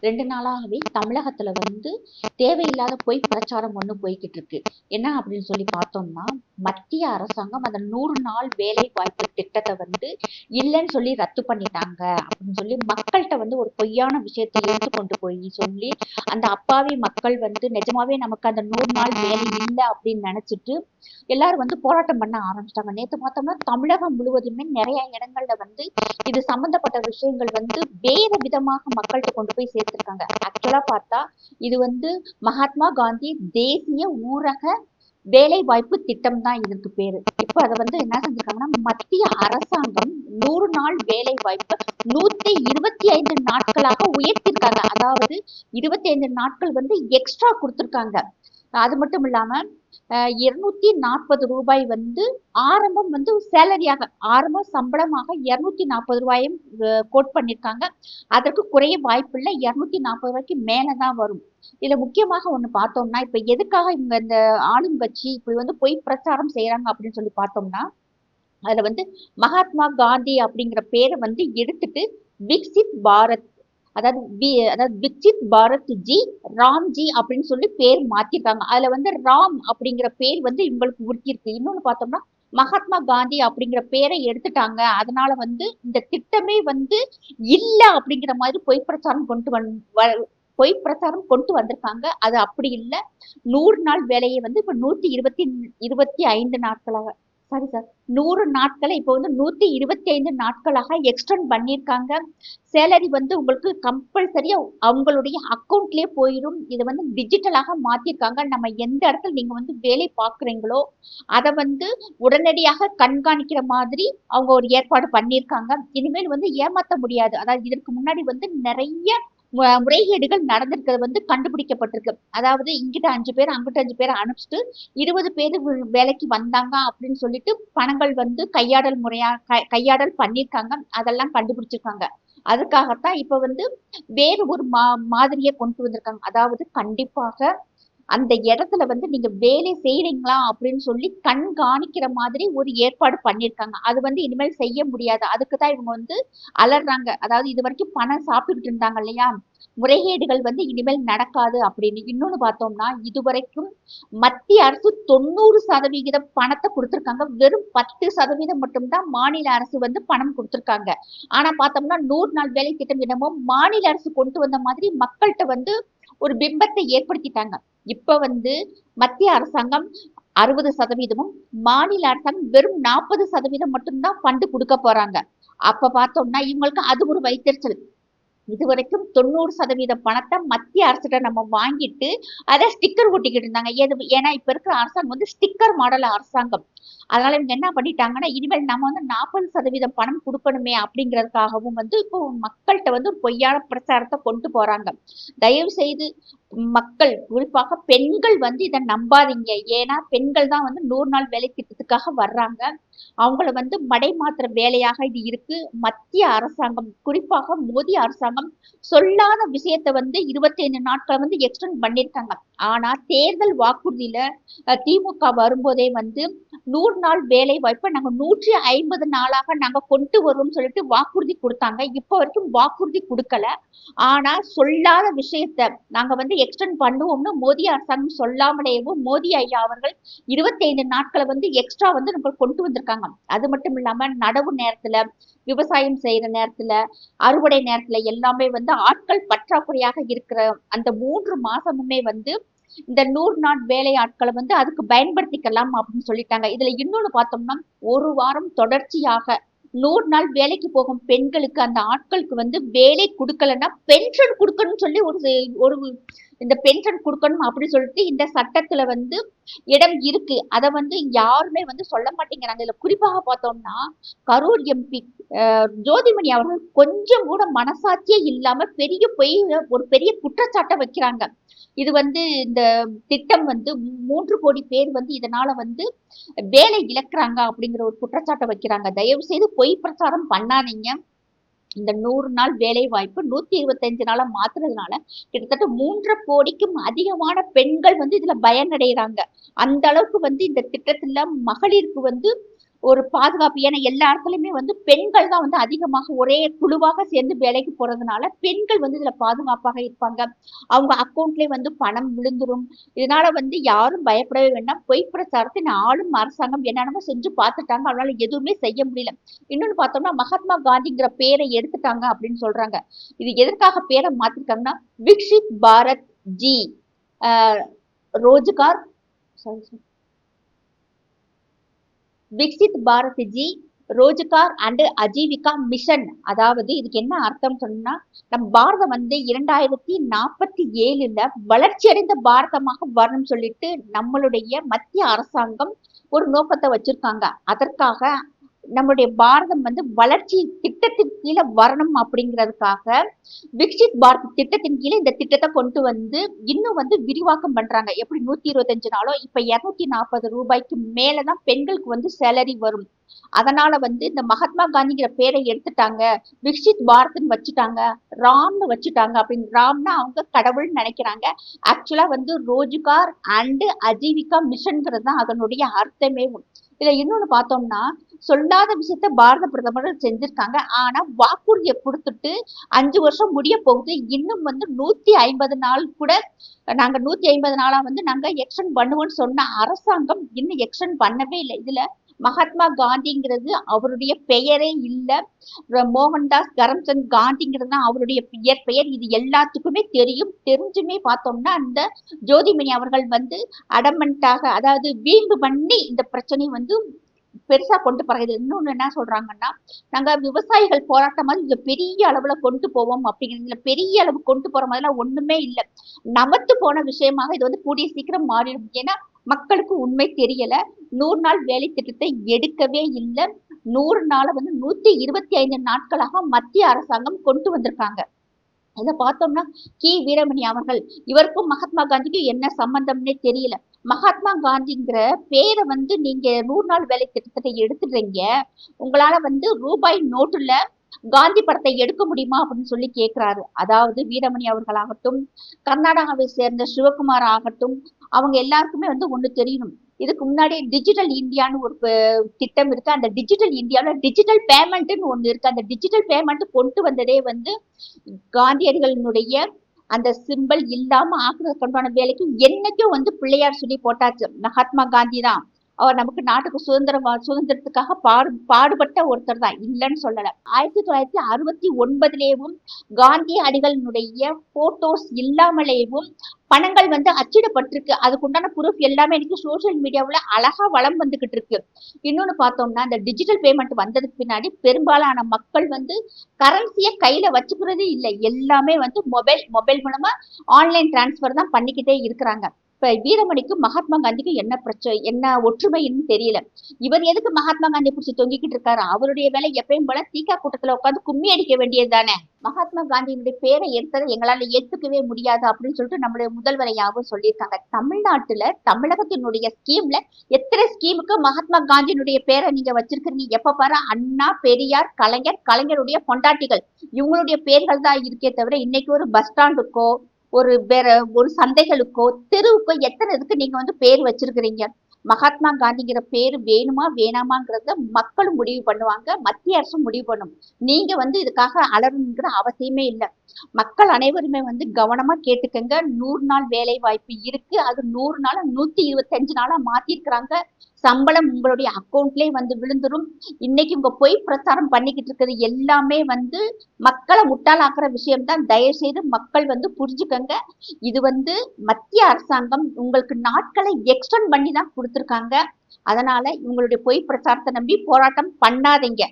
2 நாளாகவே தமிழகத்துல வந்து தேவையில்லாத பொய் பிரச்சாரம் ஒண்ணு போய்க்கிட்டு இருக்கு. என்ன அப்படின்னு சொல்லி பார்த்தோம்னா, மத்திய அரசாங்கம் அந்த 100 நாள் வேலை வாய்ப்பு திட்டத்தை வந்து இல்லைன்னு சொல்லி ரத்து பண்ணிட்டாங்க அப்படின்னு சொல்லி மக்கள்கிட்ட வந்து ஒரு பொய்யான விஷயத்தை எடுத்து கொண்டு போய் சொல்லி அந்த அப்பாவி மக்கள் வந்து நிஜமாவே நமக்கு அந்த 100 நாள் வேலை இல்லை அப்படின்னு நினைச்சிட்டு எல்லாரும் வந்து போராட்டம் பண்ண ஆரம்பிச்சிட்டாங்க. நேத்து பார்த்தோம்னா தமிழகம் முழுவதுமே நிறைய இடங்கள்ல வந்து இது சம்பந்தப்பட்ட விஷயங்கள் வந்து வேற விதமாக மக்கள்கிட்ட கொண்டு போய் சேர்த்திருக்காங்க. ஆக்சுவலா பார்த்தா இது வந்து மகாத்மா காந்தி தேசிய ஊரக வேலை வாய்ப்பு திட்டம் தான் இதுக்கு பேரு. இப்ப அதை வந்து என்ன செஞ்சிருக்காங்கன்னா, மத்திய அரசாங்கம் 100 நாள் வேலை வாய்ப்பு 125 நாட்களாக உயர்த்திருக்காங்க. அதாவது 25 நாட்கள் வந்து எக்ஸ்ட்ரா கொடுத்திருக்காங்க. அது மட்டும் இல்லாம 240 வந்து ஆரம்பம் வந்து சேலரியாக ஆரம்ப சம்பளமாக 240 கோட் பண்ணிருக்காங்க. அதற்கு குறைய வாய்ப்பு இல்லை. 240 மேலதான் வரும். இதுல முக்கியமாக ஒண்ணு பார்த்தோம்னா, இப்ப எதுக்காக இவங்க இந்த ஆளுங்கட்சி இப்படி வந்து பொய் பிரச்சாரம் செய்யறாங்க அப்படின்னு சொல்லி பார்த்தோம்னா, அதுல வந்து மகாத்மா காந்தி அப்படிங்கிற பேரை வந்து எடுத்துட்டு விக்சித் பாரத் அதாவது விக்சித் பாரத் ஜி ராம்ஜி அப்படின்னு சொல்லி பேர் மாத்திருக்காங்க. அதுல வந்து ராம் அப்படிங்கிற பேர் வந்து இவங்களுக்கு உறுத்திருக்கு. இன்னொன்னு பார்த்தோம்னா, மகாத்மா காந்தி அப்படிங்கிற பேரை எடுத்துட்டாங்க. அதனால வந்து இந்த திட்டமே வந்து இல்ல அப்படிங்கிற மாதிரி பொய் பிரச்சாரம் கொண்டு வந்திருக்காங்க. அது அப்படி இல்லை. 100 நாள் வேலையை வந்து இப்ப 125 நாட்களாக சாரி சார் 100 நாட்களை இப்போ வந்து 125 நாட்களாக எக்ஸ்டெண்ட் பண்ணியிருக்காங்க. சேலரி வந்து உங்களுக்கு கம்பல்சரியா அவங்களுடைய அக்கௌண்ட்லயே போயிடும். இதை வந்து டிஜிட்டலாக மாத்திருக்காங்க. நம்ம எந்த இடத்துல நீங்க வந்து வேலை பார்க்குறீங்களோ அதை வந்து உடனடியாக கண்காணிக்கிற மாதிரி அவங்க ஒரு ஏற்பாடு பண்ணியிருக்காங்க. இனிமேல் வந்து ஏமாத்த முடியாது. அதாவது இதற்கு முன்னாடி வந்து நிறைய முறைகேடுகள் நடந்திருக்கிறது வந்து கண்டுபிடிக்கப்பட்டிருக்கு. அதாவது இங்கிட்ட 5 பேர் அங்கிட்ட 5 பேர் அனுப்பிச்சிட்டு 20 பேர் வேலைக்கு வந்தாங்க அப்படின்னு சொல்லிட்டு பணங்கள் வந்து கையாடல் பண்ணிருக்காங்க. அதெல்லாம் கண்டுபிடிச்சிருக்காங்க. அதுக்காகத்தான் இப்ப வந்து வேறு ஒரு மாதிரியை கொண்டு வந்திருக்காங்க. அதாவது கண்டிப்பாக அந்த இடத்துல வந்து நீங்க வேலை செய்யறீங்களா அப்படின்னு சொல்லி கண்காணிக்கிற மாதிரி ஒரு ஏற்பாடு பண்ணிருக்காங்க. அது வந்து இனிமேல் செய்ய முடியாது. அதுக்குதான் இவங்க வந்து அலறாங்க. அதாவது இது வரைக்கும் பணம் சாப்பிட்டுக்கிட்டு இருந்தாங்க இல்லையா, முறைகேடுகள் வந்து இனிமேல் நடக்காது அப்படின்னு. இன்னொன்னு பார்த்தோம்னா, இதுவரைக்கும் மத்திய அரசு 90% பணத்தை கொடுத்திருக்காங்க. வெறும் 10% மட்டும்தான் மாநில அரசு வந்து பணம் கொடுத்திருக்காங்க. ஆனா பார்த்தோம்னா 100 நாள் வேலை திட்டம் என்னமோ மாநில அரசு கொண்டு வந்த மாதிரி மக்கள்கிட்ட வந்து ஒரு பிம்பத்தை ஏற்படுத்திட்டாங்க. இப்ப வந்து மத்திய அரசாங்கம் 60%, மாநில அரசாங்கம் வெறும் 40% மட்டும்தான் ஃபண்டு கொடுக்க போறாங்க. அப்ப பார்த்தோம்னா இவங்களுக்கு அது ஒரு வைத்தறிச்சல். இதுவரைக்கும் 90% பணத்தை மத்திய அரசிட்ட நம்ம வாங்கிட்டு அதை ஸ்டிக்கர் ஒட்டிக்கிட்டு இருந்தாங்க. ஏன்னா இப்ப இருக்கிற அரசாங்கம் வந்து ஸ்டிக்கர் மாடல் அரசாங்கம். அதனால இவங்க என்ன பண்ணிட்டாங்கன்னா, இனிமேல் நம்ம வந்து 40% பணம் கொடுக்கணுமே அப்படிங்கிறதுக்காகவும் வந்து இப்போ மக்கள்கிட்ட வந்து ஒரு பொய்யான பிரச்சாரத்தை கொண்டு போறாங்க. தயவு செய்து மக்கள், குறிப்பாக பெண்கள் வந்து இதை நம்பாதீங்க. ஏன்னா பெண்கள் தான் வந்து 100 நாள் வேலை திட்டத்துக்காக வர்றாங்க. அவங்கள வந்து மடைமாத்துற வேலையாக இது இருக்கு. மத்திய அரசாங்கம், குறிப்பாக மோடி அரசாங்கம் சொல்லாத விஷயத்த வந்து 25 நாட்களை வந்து எக்ஸ்டெண்ட் பண்ணிருக்காங்க. ஆனா தேர்தல் வாக்குறுதியில திமுக வரும்போதே வந்து 100 நாள் வேலை வாய்ப்பை நாங்க 150 நாளாக நாங்க கொண்டு வருவோம்னு சொல்லிட்டு வாக்குறுதி கொடுத்தாங்க. இப்ப வரைக்கும் வாக்குறுதி கொடுக்கல. ஆனா சொல்லாத விஷயத்த நாங்க வந்து எக்ஸ்டெண்ட் பண்ணுவோம்னு மோடி அரசாங்கம் சொல்லாமலேயும் மோடி ஐயா அவர்கள் 25 நாட்களை வந்து எக்ஸ்ட்ரா வந்து நம்ம கொண்டு வந்திருக்காங்க. அது மட்டும் இல்லாம நடவு நேரத்துல, விவசாயம் செய்யற நேரத்துல, அறுவடை நேரத்துல எல்லாமே வந்து ஆட்கள் பற்றாக்குறையாக இருக்கிற அந்த 3 மாசமுமே வந்து இந்த 100 நாள் வேலை ஆட்களை வந்து அதுக்கு பயன்படுத்திக்கலாம் அப்படின்னு சொல்லிட்டாங்க. இதுல இன்னொன்னு பார்த்தோம்னா, ஒரு வாரம் தொடர்ச்சியாக 100 நாள் வேலைக்கு போகும் பெண்களுக்கு, அந்த ஆட்களுக்கு வந்து வேலை கொடுக்கலன்னா பென்ஷன் கொடுக்கணும்னு சொல்லி ஒரு இந்த பென்ஷன் கொடுக்கணும் அப்படின்னு சொல்லிட்டு இந்த சட்டத்துல வந்து இடம் இருக்கு. அதை வந்து யாருமே வந்து சொல்ல மாட்டேங்கிறாங்க. இதுல குறிப்பாக பார்த்தோம்னா, கரூர் எம்பி ஜோதிமணி அவர்கள் கொஞ்சம் கூட மனசாட்சியே இல்லாம ஒரு பெரிய குற்றச்சாட்டை வைக்கிறாங்க. இது வந்து இந்த திட்டம் வந்து 3 கோடி பேர் வந்து இதனால வந்து வேலை இழக்கிறாங்க அப்படிங்கிற ஒரு குற்றச்சாட்டை வைக்கிறாங்க. தயவு செய்து பொய் பிரச்சாரம் பண்ணாதீங்க. இந்த 100 நாள் வேலை வாய்ப்பு 125 நாளா மாத்துறதுனால கிட்டத்தட்ட 3.5 கோடிக்கும் அதிகமான பெண்கள் வந்து இதுல பயனடைகிறாங்க. அந்த அளவுக்கு வந்து இந்த திட்டத்துல மகளிருக்கு வந்து ஒரு பாதுகாப்பு. ஏன்னா எல்லா இடத்துலயுமே வந்து பெண்கள் தான் வந்து அதிகமாக ஒரே குழுவாக சேர்ந்து வேலைக்கு போறதுனால பெண்கள் வந்து இதுல பாதுகாப்பாக இருப்பாங்க. அவங்க அக்கௌண்ட்லயே வந்து பணம் விழுந்துரும். இதனால வந்து யாரும் பயப்படவே வேண்டாம். பொய் பிரச்சாரத்தை ஆளும் அரசாங்கம் என்னென்னமோ செஞ்சு பார்த்துட்டாங்க. அவனால எதுவுமே செய்ய முடியல. இன்னொன்னு பார்த்தோம்னா மகாத்மா காந்திங்கிற பேரை எடுத்துட்டாங்க அப்படின்னு சொல்றாங்க. இது எதற்காக பேரை மாத்திருக்காங்கன்னா Viksit Bharat G Rozgar Viksit Bharat G Rozgar and Ajeevika mission. அதாவது இதுக்கு என்ன அர்த்தம் சொன்னா நம்ம பாரதம் வந்து 2047 வளர்ச்சி அடைந்த பாரதமாக வரணும்னு சொல்லிட்டு நம்மளுடைய மத்திய அரசாங்கம் ஒரு நோக்கத்தை வச்சிருக்காங்க. அதற்காக நம்முடைய பாரதம் வந்து வளர்ச்சி திட்டத்தின் கீழே வரணும் அப்படிங்கிறதுக்காக விக்சித் பாரத் திட்டத்தின் கீழே இந்த திட்டத்தை கொண்டு வந்து இன்னும் வந்து விரிவாக்கம் பண்றாங்க. எப்படி 125 நாளோ இப்ப 240 ரூபாய்க்கு மேலதான் பெண்களுக்கு வந்து சேலரி வரும். அதனால வந்து இந்த மகாத்மா காந்திங்கிற பேரை எடுத்துட்டாங்க, விக்சித் பாரத்ன்னு வச்சுட்டாங்க, ராம்னு வச்சுட்டாங்க. அப்படின்னு ராம்னா அவங்க கடவுள்னு நினைக்கிறாங்க. ஆக்சுவலா வந்து ரோஜ்கார் அண்ட் அஜீவிகா மிஷன்ங்கிறது தான் அதனுடைய அர்த்தமே. இதுல இன்னொன்னு பார்த்தோம்னா சொல்லாத விஷயத்த பாரத பிரதமர் செஞ்சிருக்காங்க. ஆனா வாக்குறுதியை கொடுத்துட்டு 5 வருஷம் முடிய போகுது. இன்னும் வந்து 150 நாள் கூட நாங்க 150 நாளா வந்து நாங்க எக்ஸ்டெண்ட் பண்ணுவோம்னு சொன்ன அரசாங்கம் இன்னும் எக்ஸ்டெண்ட் பண்ணவே இல்லை. இதுல மகாத்மா காந்திங்கிறது அவருடைய பெயரே இல்ல. மோகன்தாஸ் கரம்சந்த் காந்திங்கிறது தான் அவருடைய பெயர். இது எல்லாத்துக்குமே தெரியும். தெரிஞ்சுமே பார்த்தோம்னா அந்த ஜோதிமணி அவர்கள் வந்து அடமெண்டாக, அதாவது வீம்பு பண்ணி இந்த பிரச்சனை வந்து பெருசா கொண்டு போறது. இன்னொன்னு என்ன சொல்றாங்கன்னா நாங்க விவசாயிகள் போராட்டம் மாதிரி இதுல பெரிய அளவுல கொண்டு போவோம் அப்படிங்கிறதுல பெரிய அளவு கொண்டு போற மாதிரிலாம் ஒண்ணுமே இல்லை. நமத்து போன விஷயமாக இது வந்து கூடிய சீக்கிரம் மாறிடும். ஏன்னா மக்களுக்கு உண்மை தெரியல. 100 நாள் வேலை திட்டத்தை எடுக்கவே இல்லை. 100 நாளை வந்து 125 நாட்களாக மத்திய அரசாங்கம் கொண்டு வந்திருக்காங்க. இதை பார்த்தோம்னா வீரமணி அவர்கள், இவருக்கும் மகாத்மா காந்திக்கும் என்ன சம்பந்தம்னே தெரியல. மகாத்மா காந்திங்கிற பேரை வந்து நீங்க 100 நாள் வேலை திட்டத்தை எடுத்துடுறீங்க, உங்களால வந்து ரூபாய் நோட்டுல காந்தி படத்தை எடுக்க முடியுமா அப்படின்னு சொல்லி கேட்கிறாரு. அதாவது வீரமணி அவர்களாகட்டும், கர்நாடகாவை சேர்ந்த சிவகுமார் ஆகட்டும், அவங்க எல்லாருக்குமே வந்து ஒண்ணு தெரியணும். இதுக்கு முன்னாடி டிஜிட்டல் இந்தியான்னு ஒரு திட்டம் இருக்கு. அந்த டிஜிட்டல் இந்தியாவில் டிஜிட்டல் பேமெண்ட்னு ஒண்ணு இருக்கு. அந்த டிஜிட்டல் பேமெண்ட் கொண்டு வந்ததே வந்து காந்தியடிகளினுடைய அந்த சிம்பிள் இல்லாம ஆக்குறதுக்கான வேலைக்கு என்னைக்கும் வந்து பிள்ளையார் சொல்லி போட்டாச்சு. மகாத்மா காந்தி தான். அவர் நமக்கு நாட்டுக்கு சுதந்திரத்துக்காக பாடுபட்ட ஒருத்தர் தான், இல்லைன்னு சொல்லல. 1969 காந்தி அடிகளினுடைய போட்டோஸ் இல்லாமலேயும் பணங்கள் வந்து அச்சிடப்பட்டிருக்கு. அதுக்குண்டான ப்ரூஃப் எல்லாமே எனக்கு சோசியல் மீடியாவுல அழகா வளம் வந்துகிட்டு இருக்கு. இன்னொன்னு பார்த்தோம்னா இந்த டிஜிட்டல் பேமெண்ட் வந்ததுக்கு பின்னாடி பெரும்பாலான மக்கள் வந்து கரன்சியை கையில வச்சுக்கிறதே இல்லை. எல்லாமே வந்து மொபைல் மூலமா ஆன்லைன் டிரான்ஸ்பர் தான் பண்ணிக்கிட்டே இருக்கிறாங்க. இப்ப வீரமணிக்கும் மகாத்மா காந்திக்கும் என்ன பிரச்சனை, என்ன ஒற்றுமைன்னு தெரியல. இவர் எதுக்கு மகாத்மா காந்தி பிடிச்சி தொங்கிக்கிட்டு இருக்காரு? அவருடைய வேலை எப்பயும் போல தீக்கா கூட்டத்துல உட்காந்து கும்மி அடிக்க வேண்டியது தானே. மகாத்மா காந்தியினுடைய பேரை எடுத்ததை எங்களால ஏற்றுக்கவே முடியாது அப்படின்னு சொல்லிட்டு நம்முடைய முதல்வரை யாவும் சொல்லியிருக்காங்க. தமிழ்நாட்டுல தமிழகத்தினுடைய ஸ்கீம்ல எத்தனை ஸ்கீமுக்கு மகாத்மா காந்தியினுடைய பேரை நீங்க வச்சிருக்கிறீங்க? எப்ப பாரு அண்ணா, பெரியார், கலைஞருடைய பொண்டாட்டிகள் இவங்களுடைய பேர்கள் தான் இருக்கே தவிர இன்னைக்கு ஒரு பஸ் ஸ்டாண்டுக்கோ ஒரு சந்தைகளுக்கோ தெருவுக்கோ எத்தனை இதுக்கு நீங்க வந்து பேர் வச்சிருக்கிறீங்க? மகாத்மா காந்திங்கிற பேரு வேணுமா வேணாமாங்கிறத மக்களும் முடிவு பண்ணுவாங்க, மத்திய அரசும் முடிவு பண்ணும். நீங்க வந்து இதுக்காக அலறணுங்கிற அவசியமே இல்லை. மக்கள் அனைவருமே வந்து கவனமா கேட்டுக்கங்க. 100 நாள் வேலை வாய்ப்பு இருக்கு. அது 100 நாள் 125 நாளா மாத்திருக்கிறாங்க. சம்பளம் உங்களுடைய அக்கௌண்ட்லயே வந்து விழுந்துரும். இன்னைக்கு உங்க பொய் பிரச்சாரம் பண்ணிக்கிட்டு இருக்கிறது எல்லாமே வந்து மக்களை முட்டாளாக்குற விஷயம்தான். தயவு செய்து மக்கள் வந்து புரிஞ்சுக்கங்க. இது வந்து மத்திய அரசாங்கம் உங்களுக்கு நாட்களை எக்ஸ்டெண்ட் பண்ணி தான் கொடுத்துருக்காங்க. அதனால இவங்களுடைய பொய் பிரச்சாரத்தை நம்பி போராட்டம் பண்ணாதீங்க.